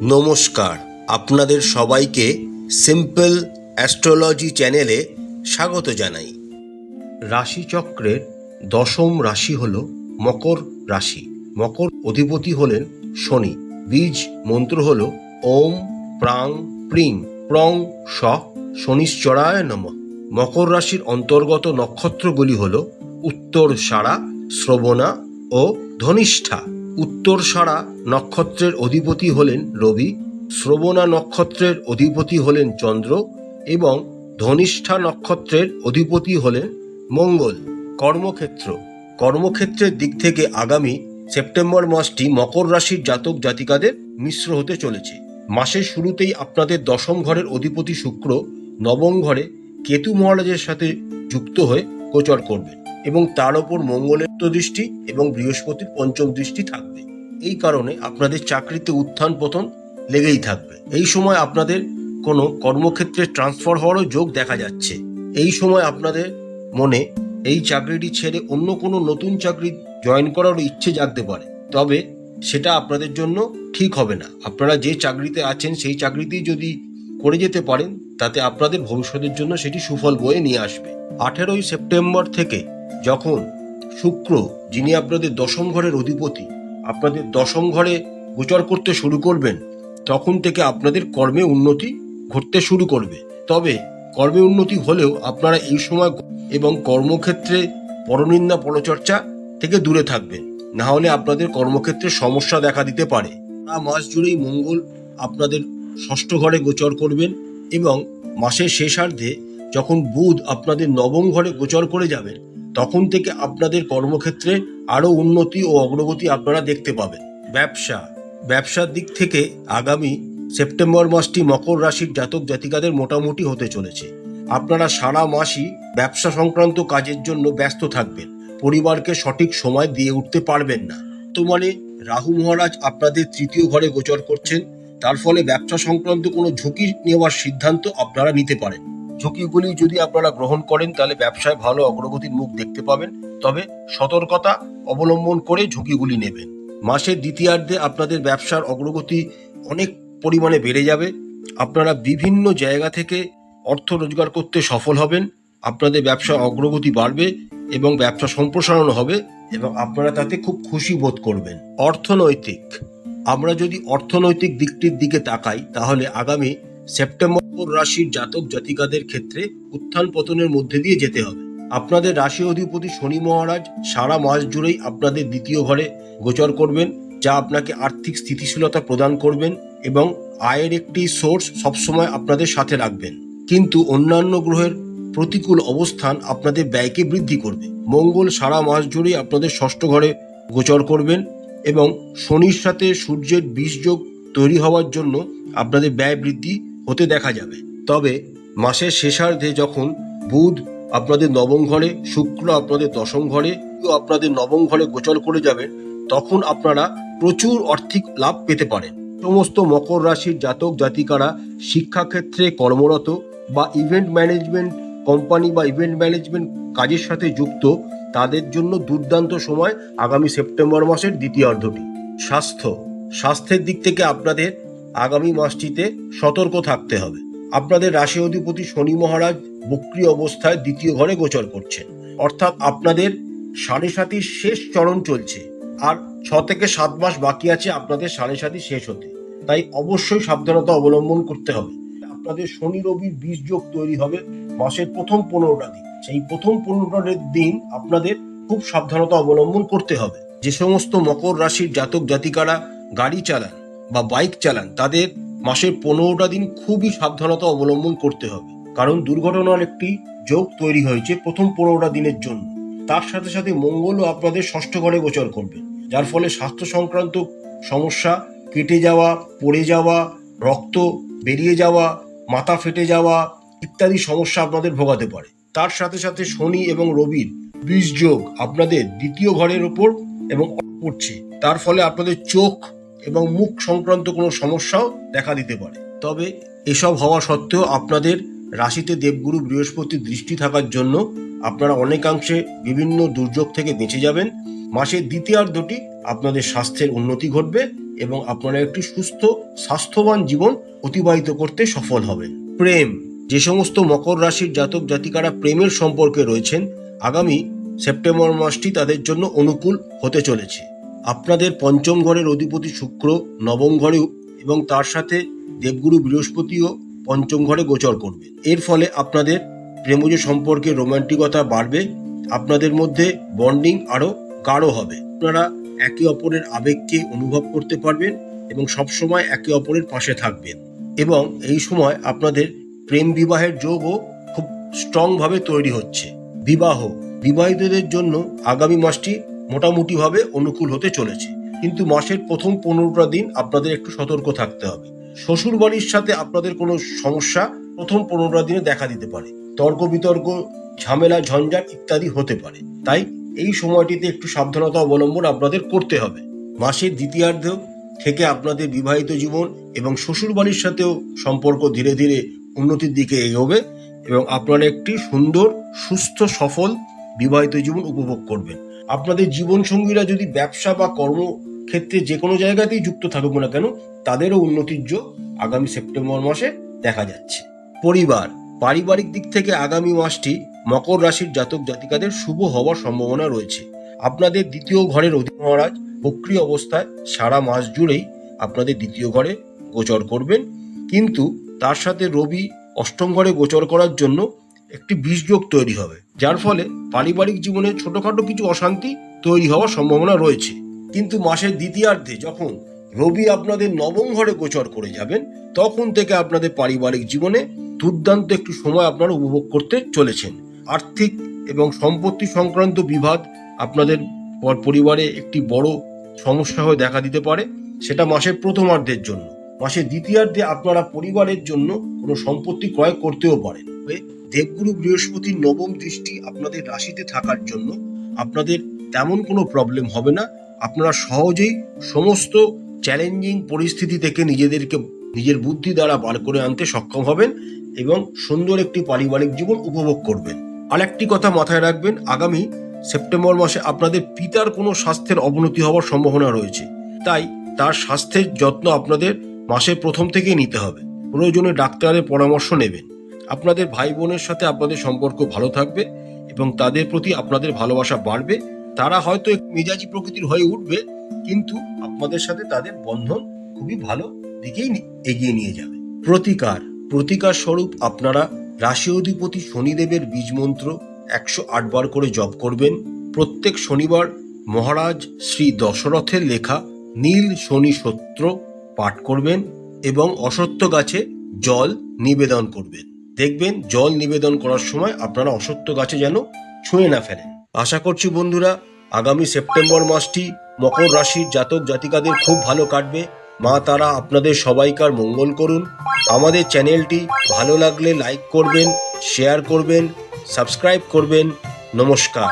নমস্কার, আপনাদের সবাইকে সিম্পল অ্যাস্ট্রোলজি চ্যানেলে স্বাগত জানাই। রাশিচক্রের দশম রাশি হল মকর রাশি। মকর অধিপতি হলেন শনি। বীজ মন্ত্র হল ওম প্রাং প্রিং প্রং স শনিশ্চরায় নমঃ। মকর রাশির অন্তর্গত নক্ষত্রগুলি হল উত্তরসারা, শ্রবণা ও ধনিষ্ঠা। উত্তরসারা নক্ষত্রের অধিপতি হলেন রবি, শ্রবণা নক্ষত্রের অধিপতি হলেন চন্দ্র এবং ধনিষ্ঠা নক্ষত্রের অধিপতি হলেন মঙ্গল। কর্মক্ষেত্রের দিক থেকে আগামী সেপ্টেম্বর মাসটি মকর রাশির জাতক জাতিকাদের মিশ্র হতে চলেছে। মাসের শুরুতেই আপনাদের দশম ঘরের অধিপতি শুক্র নবম ঘরে কেতু মহারাজের সাথে যুক্ত হয়ে গোচর করবেন এবং তার ওপর মঙ্গলের দৃষ্টি এবং বৃহস্পতির পঞ্চম দৃষ্টি থাকবে। এই কারণে আপনাদের চাকরিতে উত্থান পতন লেগেই থাকবে। এই সময় আপনাদের কোনো কর্মক্ষেত্রে ট্রান্সফার হওয়ারও যোগ দেখা যাচ্ছে। এই সময় আপনাদের মনে এই চাকরিটি ছেড়ে অন্য কোনো নতুন চাকরি জয়েন করারও ইচ্ছে জাগতে পারে, তবে সেটা আপনাদের জন্য ঠিক হবে না। আপনারা যে চাকরিতে আছেন সেই চাকরিতেই যদি করে যেতে পারেন, তাতে আপনাদের ভবিষ্যতের জন্য সেটি সুফল বয়ে নিয়ে আসবে। 18ই সেপ্টেম্বর থেকে যখন শুক্র, যিনি আপনাদের দশম ঘরের অধিপতি, আপনাদের দশম ঘরে গোচর করতে শুরু করবেন, তখন থেকে আপনাদের কর্মে উন্নতি ঘটতে শুরু করবে। তবে কর্মে উন্নতি হলেও আপনারা এই সময় এবং কর্মক্ষেত্রে পরনিন্দা পরচর্চা থেকে দূরে থাকবেন, না হলে আপনাদের কর্মক্ষেত্রে সমস্যা দেখা দিতে পারে। মাস জুড়েই মঙ্গল আপনাদের ষষ্ঠ ঘরে গোচর করবেন এবং মাসের শেষার্ধে যখন বুধ আপনাদের নবম ঘরে গোচর করে যাবেন, তখন থেকে আপনাদের কর্মক্ষেত্রে আরও উন্নতি ও অগ্রগতি আপনারা দেখতে পাবেন। ব্যবসার দিক থেকে আগামী সেপ্টেম্বর মাসটি মকর রাশির জাতক জাতিকাদের মোটামুটি হতে চলেছে। আপনারা সারা মাসই ব্যবসা সংক্রান্ত কাজের জন্য ব্যস্ত থাকবেন, পরিবারকে সঠিক সময় দিয়ে উঠতে পারবেন না। বর্তমানে রাহু মহারাজ আপনাদের তৃতীয় ঘরে গোচর করছেন, তার ফলে ব্যবসা সংক্রান্ত কোনো ঝুঁকি নেওয়ার সিদ্ধান্ত আপনারা নিতে পারেন। ঝুঁকিগুলি যদি আপনারা গ্রহণ করেন তাহলে ব্যবসায় ভালো অগ্রগতির মুখ দেখতে পাবেন, তবে সতর্কতা অবলম্বন করে ঝুঁকিগুলি নেবেন। মাসের দ্বিতীয়ার্ধে আপনাদের ব্যবসার অগ্রগতি অনেক পরিমাণে বেড়ে যাবে। আপনারা বিভিন্ন জায়গা থেকে অর্থ রোজগার করতে সফল হবেন, আপনাদের ব্যবসার অগ্রগতি বাড়বে এবং ব্যবসা সম্প্রসারণ হবে এবং আপনারা তাতে খুব খুশি বোধ করবেন। আমরা যদি অর্থনৈতিক দিকটির দিকে তাকাই, তাহলে আগামী সেপ্টেম্বর রাশির জাতক জাতিকাদের ক্ষেত্রে উত্থান পতনের মধ্যে দিয়ে যেতে হবে। আপনাদের রাশি অধিপতি শনি মহারাজ সারা মাস জুড়েই আপনাদের দ্বিতীয় ঘরে গোচর করবেন, যা আপনাকে আর্থিক স্থিতিশীলতা প্রদান করবেন এবং আয়ের একটি সোর্স সবসময় আপনাদের সাথে রাখবেন। কিন্তু অন্যান্য গ্রহের প্রতিকূল অবস্থান আপনাদের ব্যয়কে বৃদ্ধি করবে। মঙ্গল সারা মাস জুড়েই আপনাদের ষষ্ঠ ঘরে গোচর করবেন এবং শনির সাথে সূর্যের বীজযোগ তৈরি হওয়ার জন্য আপনাদের ব্যয় বৃদ্ধি হতে দেখা যাবে। তবে মাসের শেষার্ধে যখন বুধ আপনাদের নবম ঘরে, শুক্র আপনাদের দশম ঘরে, আপনাদের নবম ঘরে গোচর করে যাবেন, তখন আপনারা প্রচুর আর্থিক লাভ পেতে পারেন। সমস্ত মকর রাশির জাতক জাতিকারা শিক্ষাক্ষেত্রে কর্মরত বা ইভেন্ট ম্যানেজমেন্ট কোম্পানি বা ইভেন্ট ম্যানেজমেন্ট কাজের সাথে যুক্ত, তাদের জন্য দুর্দান্ত সময় আগামী সেপ্টেম্বর মাসের দ্বিতীয়ার্ধটি। স্বাস্থ্যের দিক থেকে আপনাদের আগামী মাসটিতে সতর্ক থাকতে হবে। আপনাদের রাশি অধিপতি শনি মহারাজ বক্রী অবস্থায় দ্বিতীয় ঘরে গোচর করছেন, অর্থাৎ আপনাদের সাড়ে সাতির শেষ চরণ চলছে, আর 6 থেকে 7 মাস বাকি আছে আপনাদের সাড়ে সাতি শেষ হতে। তাই অবশ্যই সাবধানতা অবলম্বন করতে হবে। আপনাদের শনি রবির বীজ যোগ তৈরি হবে মাসের প্রথম 15টা দিন। সেই প্রথম 15টা দিন আপনাদের খুব সাবধানতা অবলম্বন করতে হবে। যে সমস্ত মকর রাশির জাতক জাতিকারা গাড়ি চালান বা বাইক চালান, তাদের মাসের 15টা দিন খুবই সাবধানতা অবলম্বন করতে হবে, কারণ দুর্ঘটনার একটি যোগ তৈরি হয়েছে প্রথম 15টা দিনের জন্য। তার সাথে সাথে মঙ্গলও আপনাদের ষষ্ঠ ঘরে গোচর করবে, যার ফলে স্বাস্থ্য সংক্রান্ত সমস্যা, কেটে যাওয়া, পড়ে যাওয়া, রক্ত বেরিয়ে যাওয়া, মাথা ফেটে যাওয়া ইত্যাদি সমস্যা আপনাদের ভোগাতে পারে। তার সাথে সাথে শনি এবং রবির বীজ যোগ আপনাদের দ্বিতীয় ঘরের ওপর এবং পড়ছে, তার ফলে আপনাদের চোখ এবং মুখ সংক্রান্ত কোনো সমস্যাও দেখা দিতে পারে। তবে এসব হওয়া সত্ত্বেও আপনাদের রাশিতে দেবগুরু বৃহস্পতির দৃষ্টি থাকার জন্য আপনারা অনেকাংশে বিভিন্ন দুর্যোগ থেকে বেঁচে যাবেন। মাসের দ্বিতীয়ার্ধটি আপনাদের স্বাস্থ্যের উন্নতি ঘটবে এবং আপনারা একটি সুস্থ স্বাস্থ্যবান জীবন অতিবাহিত করতে সফল হবেন। প্রেম, যে সমস্ত মকর রাশির জাতক জাতিকারা প্রেমের সম্পর্কে রয়েছেন, আগামী সেপ্টেম্বর মাসটি তাদের জন্য অনুকূল হতে চলেছে। আপনাদের পঞ্চম ঘরের অধিপতি শুক্র নবম ঘরে এবং তার সাথে দেবগুরু বৃহস্পতিও পঞ্চম ঘরে গোচর করবে। এর ফলে আপনাদের প্রেমজ সম্পর্কে রোমান্টিকতা বাড়বে, আপনাদের মধ্যে বন্ডিং আরও গাঢ় হবে। আপনারা একে অপরের আবেগকে অনুভব করতে পারবেন এবং সবসময় একে অপরের পাশে থাকবেন। এবং এই সময় আপনাদের প্রেম বিবাহের যোগও খুব স্ট্রংভাবে তৈরি হচ্ছে। বিবাহিতদের জন্য আগামী মাসটি মোটামুটিভাবে অনুকূল হতে চলেছে, কিন্তু মাসের প্রথম 15টা দিন আপনাদের একটু সতর্ক থাকতে হবে। শ্বশুর বাড়ির সাথে আপনাদের কোনো সমস্যা প্রথম 15টা দিনে দেখা দিতে পারে, তর্ক বিতর্ক, ঝামেলা, ঝঞ্ঝাট ইত্যাদি হতে পারে। তাই এই সময়টিতে একটু সাবধানতা অবলম্বন আপনাদের করতে হবে। মাসের দ্বিতীয়ার্ধ থেকে আপনাদের বিবাহিত জীবন এবং শ্বশুর বাড়ির সাথেও সম্পর্ক ধীরে ধীরে উন্নতির দিকে এগোবে এবং আপনারা একটি সুন্দর, সুস্থ, সফল বিবাহিত জীবন উপভোগ করবেন। আপনাদের জীবনসঙ্গীরা যদি ব্যবসা বা কর্মক্ষেত্রে যে কোনো জায়গাতেই যুক্ত থাকুক না কেন, তাদেরও উন্নতির যোগ আগামী সেপ্টেম্বর মাসে দেখা যাচ্ছে। পারিবারিক দিক থেকে আগামী মাসটি মকর রাশির জাতক জাতিকাদের শুভ হওয়ার সম্ভাবনা রয়েছে। আপনাদের দ্বিতীয় ঘরের অধিপতি মহারাজ বক্রী অবস্থায় সারা মাস জুড়েই আপনাদের দ্বিতীয় ঘরে গোচর করবেন, কিন্তু তার সাথে রবি অষ্টম ঘরে গোচর করার জন্য একটি বিষযোগ তৈরি হবে, যার ফলে পারিবারিক জীবনে ছোটখাটো কিছু অশান্তি তৈরি হওয়ার সম্ভাবনা রয়েছে। কিন্তু মাসের দ্বিতীয়ার্ধে যখন রবি আপনাদের নবম ঘরে গোচর করে যাবেন, তখন থেকে আপনাদের পারিবারিক জীবনে দুর্দান্ত একটু সময় আপনারা উপভোগ করতে চলেছেন। আর্থিক এবং সম্পত্তি সংক্রান্ত বিবাদ আপনাদের পরিবারে একটি বড় সমস্যা হয়ে দেখা দিতে পারে, সেটা মাসের প্রথমার্ধের জন্য। মাসের দ্বিতীয়ার্ধে আপনারা পরিবারের জন্য কোনো সম্পত্তি ক্রয় করতেও পারেন। দেবগুরু বৃহস্পতির নবম দৃষ্টি আপনাদের রাশিতে থাকার জন্য আপনাদের তেমন কোনো প্রবলেম হবে না। আপনারা সহজেই সমস্ত চ্যালেঞ্জিং পরিস্থিতি থেকে নিজের বুদ্ধি দ্বারা বার করে আনতে সক্ষম হবেন এবং সুন্দর একটি পারিবারিক জীবন উপভোগ করবেন। আরেকটি কথা মাথায় রাখবেন, আগামী সেপ্টেম্বর মাসে আপনাদের পিতার কোনো স্বাস্থ্যের অবনতি হওয়ার সম্ভাবনা রয়েছে, তাই তার স্বাস্থ্যের যত্ন আপনাদের মাসের প্রথম থেকেই নিতে হবে। প্রয়োজনে ডাক্তারের পরামর্শ নেবেন। আপনাদের ভাই বোনের সাথে আপনাদের সম্পর্ক ভালো থাকবে এবং তাদের প্রতি আপনাদের ভালোবাসা বাড়বে। তারা হয়তো একটু মেজাজি প্রকৃতির হয়ে উঠবে, কিন্তু আপনাদের সাথে তাদের বন্ধন খুবই ভালো দিকেই এগিয়ে নিয়ে যাবে। প্রতিকার স্বরূপ আপনারা রাশি অধিপতি শনিদেবের বীজ মন্ত্র 108 বার করে জপ করবেন। প্রত্যেক শনিবার মহারাজ শ্রী দশরথের লেখা নীল শনি স্তোত্র পাঠ করবেন এবং অশ্বত্থ গাছে জল নিবেদন করবেন। দেখবেন জল নিবেদন করার সময় আপনারা অশ্বত্থ গাছে যেন ছুঁয়ে না ফেলেন। আশা করছি বন্ধুরা, আগামী সেপ্টেম্বর মাসটি মকর রাশির জাতক জাতিকাদের খুব ভালো কাটবে। মা তারা আপনাদের সবাইকার মঙ্গল করুন। আমাদের চ্যানেলটি ভালো লাগলে লাইক করবেন, শেয়ার করবেন, সাবস্ক্রাইব করবেন। নমস্কার।